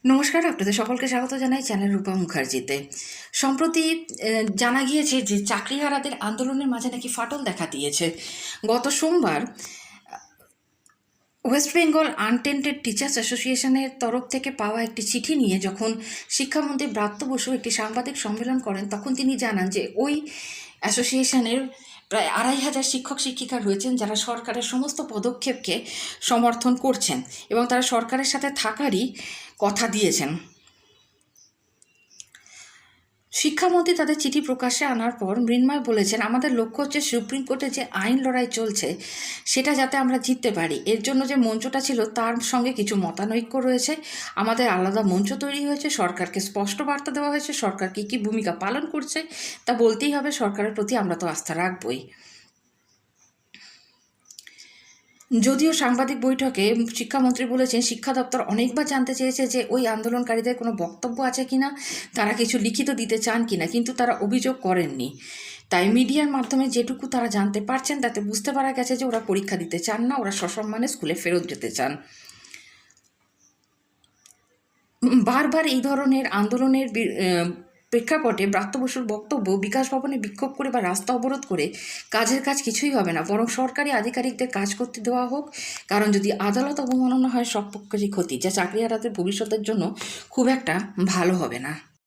নমস্কার, আপনাদের সকলকে স্বাগত জানাই চ্যানেল রূপা মুখার্জিতে। সম্প্রতি জানা গিয়েছে যে চাকরিহারাদের আন্দোলনের মাঝে নাকি ফাটল দেখা দিয়েছে। গত সোমবার ওয়েস্ট বেঙ্গল আনটেন্টেড টিচার্স অ্যাসোসিয়েশনের তরফ থেকে পাওয়া একটি চিঠি নিয়ে যখন শিক্ষামন্ত্রী ব্রাত্য বসু একটি সাংবাদিক সম্মেলন করেন, তখন তিনি জানান যে ওই অ্যাসোসিয়েশনের প্রায় ২৫০০ শিক্ষক শিক্ষিকা রয়েছেন যারা সরকারের সমস্ত পদক্ষেপকে সমর্থন করছেন এবং তারা সরকারের সাথে থাকারই কথা দিয়েছেন। শিক্ষামন্ত্রী তাদের চিঠি প্রকাশ্যে আনার পর মৃন্ময় বলেছেন, আমাদের লক্ষ্য হচ্ছে সুপ্রিম কোর্টে যে আইন লড়াই চলছে সেটা যাতে আমরা জিততে পারি। এর জন্য যে মঞ্চটা ছিল তার সঙ্গে কিছু মতানৈক্য রয়েছে। আমাদের আলাদা মঞ্চ তৈরি হয়েছে, সরকারকে স্পষ্ট বার্তা দেওয়া হয়েছে, সরকার কী কী ভূমিকা পালন করছে তা বলতেই হবে, সরকারের প্রতি আমরা তো আস্থা রাখবই। যদিও সাংবাদিক বৈঠকে শিক্ষামন্ত্রী বলেছেন, শিক্ষা দপ্তর অনেকবার জানতে চেয়েছে যে ওই আন্দোলনকারীদের কোনো বক্তব্য আছে কিনা, তারা কিছু লিখিত দিতে চান কিনা, কিন্তু তারা অভিযোগ করেননি। তাই মিডিয়ার মাধ্যমে যেটুকু তারা জানতে পারছেন তাতে বুঝতে পারা গেছে যে ওরা পরীক্ষা দিতে চান না, ওরা সসম্মানে স্কুলে ফেরত যেতে চান। বারবার এই ধরনের আন্দোলনের প্রেক্ষাপটে ব্রাত্য বসুর বক্তব্য, বিকাশ ভবনে বিক্ষোভ করে বা রাস্তা অবরোধ করে কাজের কাজ কিছুই হবে না, বরং সরকারি আধিকারিকদের কাজ করতে দেওয়া হোক। কারণ যদি আদালত অবমাননা হয় সব পক্ষেরই ক্ষতি, যা চাকরিহারাদের ভবিষ্যতের জন্য খুব একটা ভালো হবে না।